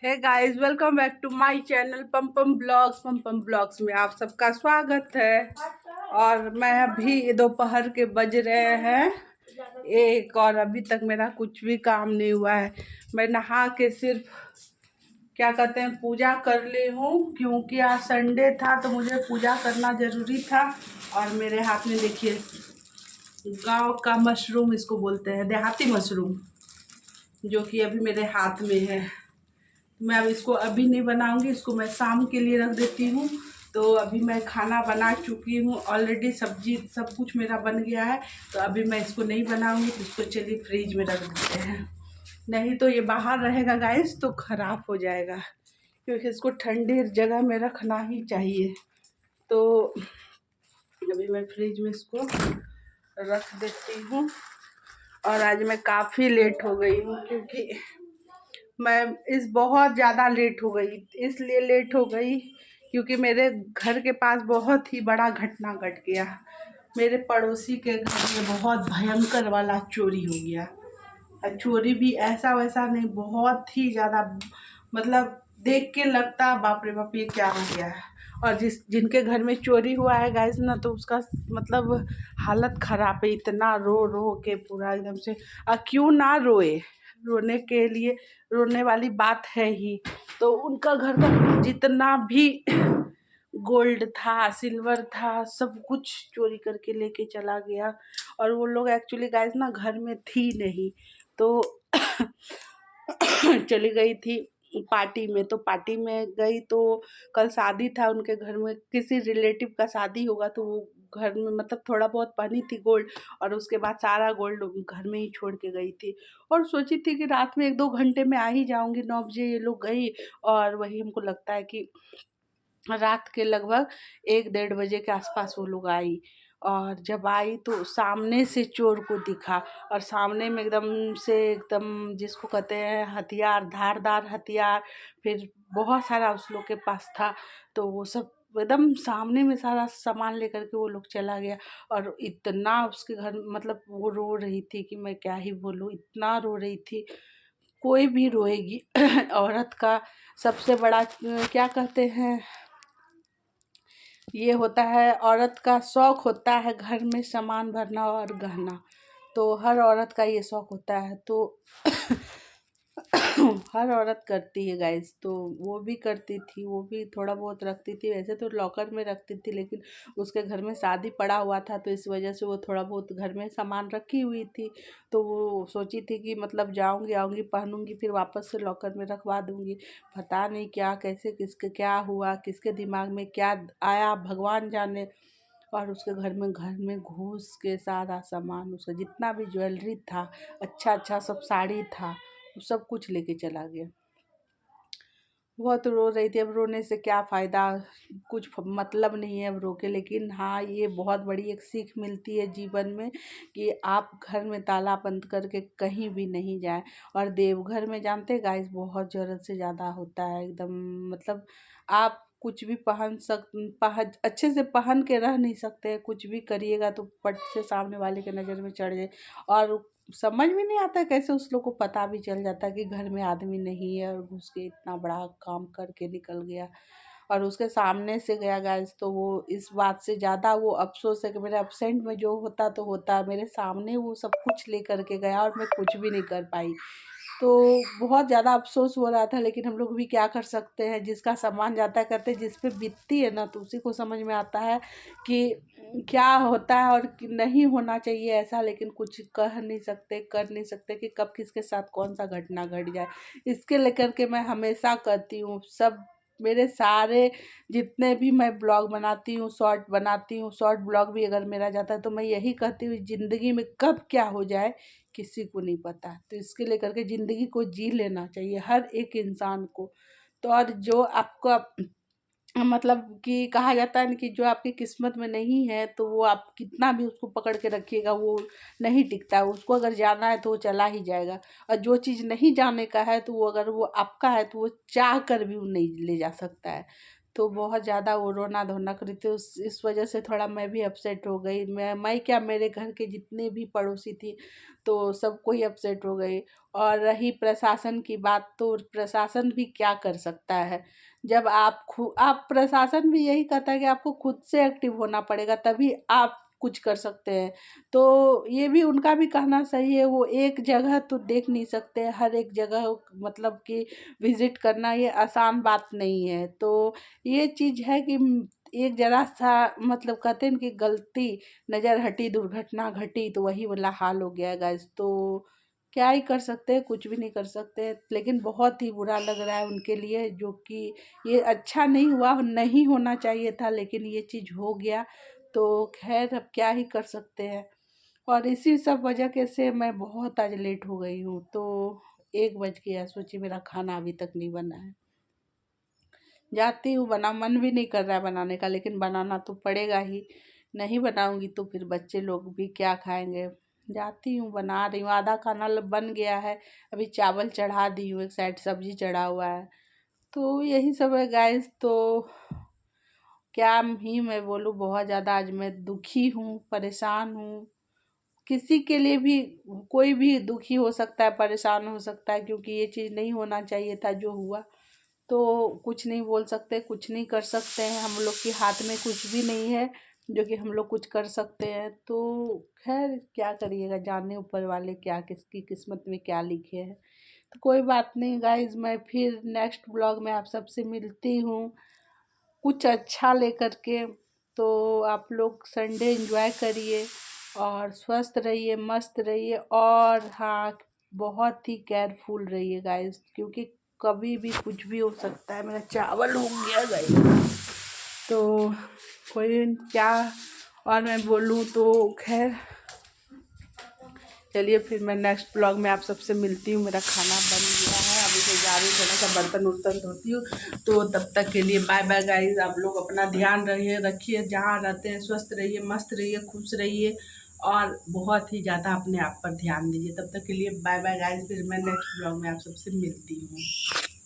Hey guys, welcome back to my channel पम पम blogs में आप सबका स्वागत है। और मैं अभी दोपहर के बज रहे हैं 1 और अभी तक मेरा कुछ भी काम नहीं हुआ है। मैं नहा के सिर्फ क्या कहते हैं पूजा कर ली हूँ, क्योंकि आज संडे था तो मुझे पूजा करना ज़रूरी था। और मेरे हाथ में देखिए गांव का मशरूम, इसको बोलते हैं देहाती मशरूम, जो कि अभी मेरे हाथ में है। मैं अब इसको अभी नहीं बनाऊंगी, इसको मैं शाम के लिए रख देती हूँ। तो अभी मैं खाना बना चुकी हूँ ऑलरेडी, सब्जी सब कुछ मेरा बन गया है। तो अभी मैं इसको नहीं बनाऊंगी, तो इसको चलिए फ्रिज में रख देते हैं। नहीं तो ये बाहर रहेगा गाइस तो ख़राब हो जाएगा, क्योंकि इसको ठंडी जगह में रखना ही चाहिए। तो अभी मैं फ्रिज में इसको रख देती हूँ। और आज मैं काफ़ी लेट हो गई हूँ, क्योंकि मैं बहुत ज़्यादा लेट हो गई। इसलिए लेट हो गई क्योंकि मेरे घर के पास बहुत ही बड़ा घटना घट गया। मेरे पड़ोसी के घर में बहुत भयंकर वाला चोरी हो गया। और चोरी भी ऐसा वैसा नहीं, बहुत ही ज़्यादा, मतलब देख के लगता बाप रे बाप ये क्या हो गया है। और जिनके घर में चोरी हुआ है गाइस ना, तो उसका मतलब हालत ख़राब है। इतना रो रो के पूरा एकदम से, क्यों ना रोए, रोने के लिए रोने वाली बात है ही। तो उनका घर का जितना भी गोल्ड था, सिल्वर था, सब कुछ चोरी करके लेके चला गया। और वो लोग एक्चुअली गाइस ना घर में थी नहीं, तो चली गई थी पार्टी में। तो पार्टी में गई तो कल शादी था उनके घर में, किसी रिलेटिव का शादी होगा, तो वो घर में मतलब थोड़ा बहुत पहनी थी गोल्ड, और उसके बाद सारा गोल्ड घर में ही छोड़ के गई थी। और सोची थी कि रात में 1-2 घंटे में आ ही जाऊंगी, 9 बजे ये लोग गई। और वही हमको लगता है कि रात के लगभग 1-1:30 बजे के आसपास वो लोग आई। और जब आई तो सामने से चोर को दिखा, और सामने में एकदम जिसको कहते हैं हथियार, धारदार हथियार, फिर बहुत सारा उस लोग के पास था। तो वो सब एकदम सामने में सारा सामान लेकर के वो लोग चला गया। और इतना उसके घर मतलब वो रो रही थी कि मैं क्या ही बोलूँ, इतना रो रही थी। कोई भी रोएगी औरत का सबसे बड़ा क्या कहते हैं, ये होता है औरत का शौक होता है घर में सामान भरना और गहना। तो हर औरत का ये शौक होता है। तो हर औरत करती है गाइस, तो वो भी करती थी, वो भी थोड़ा बहुत रखती थी। वैसे तो लॉकर में रखती थी, लेकिन उसके घर में शादी पड़ा हुआ था, तो इस वजह से वो थोड़ा बहुत घर में सामान रखी हुई थी। तो वो सोची थी कि मतलब जाऊंगी आऊँगी पहनूंगी, फिर वापस से लॉकर में रखवा दूंगी। पता नहीं क्या कैसे किसके क्या हुआ, किसके दिमाग में क्या आया, भगवान जाने। और उसके घर में घुस के सारा सामान, उसका जितना भी ज्वेलरी था, अच्छा अच्छा सब साड़ी था, वो सब कुछ लेके चला गया। बहुत रो रही थी। अब रोने से क्या फ़ायदा, कुछ मतलब नहीं है अब रो के। लेकिन हाँ, ये बहुत बड़ी एक सीख मिलती है जीवन में कि आप घर में ताला बंद करके कहीं भी नहीं जाएं। और देवघर में जानते गाइस बहुत ज़रूरत से ज़्यादा होता है एकदम, मतलब आप कुछ भी अच्छे से पहन के रह नहीं सकते। कुछ भी करिएगा तो पट से सामने वाले के नज़र में चढ़ जाए। और समझ में नहीं आता है कैसे उस लोग को पता भी चल जाता है कि घर में आदमी नहीं है, और घुस के इतना बड़ा काम करके निकल गया। और उसके सामने से गया गाइस, तो वो इस बात से ज़्यादा वो अफसोस है कि मेरे एब्सेंट में जो होता तो होता, मेरे सामने वो सब कुछ ले करके गया और मैं कुछ भी नहीं कर पाई। तो बहुत ज़्यादा अफसोस हो रहा था। लेकिन हम लोग भी क्या कर सकते हैं, जिसका सामान जाता है करते, जिस पे बीतती है ना, तो उसी को समझ में आता है कि क्या होता है और नहीं होना चाहिए ऐसा। लेकिन कुछ कह नहीं सकते, कर नहीं सकते कि कब किसके साथ कौन सा घटना घट जाए। इसके लेकर के मैं हमेशा कहती हूँ, सब मेरे सारे जितने भी मैं ब्लॉग बनाती हूँ, शॉर्ट बनाती हूँ, शॉर्ट ब्लॉग भी अगर मेरा जाता है, तो मैं यही कहती हूँ ज़िंदगी में कब क्या हो जाए किसी को नहीं पता। तो इसके लेकर के ज़िंदगी को जी लेना चाहिए हर एक इंसान को। तो और जो आपको मतलब कि कहा जाता है ना कि जो आपकी किस्मत में नहीं है, तो वो आप कितना भी उसको पकड़ के रखिएगा वो नहीं टिकता है। उसको अगर जाना है तो वो चला ही जाएगा। और जो चीज़ नहीं जाने का है, तो वो अगर वो आपका है तो वो चाह कर भी वो नहीं ले जा सकता है। तो बहुत ज़्यादा वो रोना धोना करी थी। उस इस वजह से थोड़ा मैं भी अपसेट हो गई। मैं क्या, मेरे घर के जितने भी पड़ोसी थी तो सब कोई अपसेट हो गई। और रही प्रशासन की बात, तो प्रशासन भी क्या कर सकता है। जब आप प्रशासन भी यही कहता है कि आपको खुद से एक्टिव होना पड़ेगा, तभी आप कुछ कर सकते हैं। तो ये भी उनका भी कहना सही है। वो एक जगह तो देख नहीं सकते, हर एक जगह मतलब कि विजिट करना ये आसान बात नहीं है। तो ये चीज़ है कि एक जरा सा मतलब कहते हैं कि गलती नज़र हटी, दुर्घटना घटी, तो वही वाला हाल हो गया है गाइस। तो क्या ही कर सकते हैं, कुछ भी नहीं कर सकते। लेकिन बहुत ही बुरा लग रहा है उनके लिए, जो कि ये अच्छा नहीं हुआ, नहीं होना चाहिए था, लेकिन ये चीज़ हो गया। तो खैर अब क्या ही कर सकते हैं। और इसी सब वजह के से मैं बहुत आज लेट हो गई हूँ। तो 1 बज गया, सोचिए मेरा खाना अभी तक नहीं बना है। जाती हूँ, बना मन भी नहीं कर रहा है बनाने का, लेकिन बनाना तो पड़ेगा ही। नहीं बनाऊंगी तो फिर बच्चे लोग भी क्या खाएंगे। जाती हूँ, बना रही हूँ, आधा खाना बन गया है। अभी चावल चढ़ा दी हूँ, एक साइड सब्जी चढ़ा हुआ है। तो यही सब है गाइस। तो क्या ही मैं बोलूँ, बहुत ज़्यादा आज मैं दुखी हूँ, परेशान हूँ। किसी के लिए भी, कोई भी दुखी हो सकता है, परेशान हो सकता है, क्योंकि ये चीज़ नहीं होना चाहिए था जो हुआ। तो कुछ नहीं बोल सकते, कुछ नहीं कर सकते हैं, हम लोग के हाथ में कुछ भी नहीं है जो कि हम लोग कुछ कर सकते हैं। तो खैर क्या करिएगा, जाने ऊपर वाले क्या किसकी किस्मत में क्या लिखे हैं। तो कोई बात नहीं गाइज, मैं फिर नेक्स्ट ब्लॉग में आप सबसे मिलती हूँ कुछ अच्छा लेकर के। तो आप लोग संडे एंजॉय करिए और स्वस्थ रहिए, मस्त रहिए। और हाँ, बहुत ही केयरफुल रहिए गाइस, क्योंकि कभी भी कुछ भी हो सकता है। मेरा चावल हो गया गाइस। तो कोई क्या और मैं बोलूँ, तो खैर चलिए फिर मैं नेक्स्ट ब्लॉग में आप सबसे मिलती हूँ। मेरा खाना बन गया है, अभी तो जा रही हूँ, थोड़ा सा बर्तन उर्तन धोती हूँ। तो तब तक के लिए बाय बाय गाइज। आप लोग अपना ध्यान रखिए, जहाँ रहते हैं स्वस्थ रहिए, मस्त रहिए, खुश रहिए, और बहुत ही ज़्यादा अपने आप पर ध्यान दीजिए। तब तक के लिए बाय बाय गाइज। फिर मैं नेक्स्ट ब्लॉग में आप सबसे मिलती हूँ।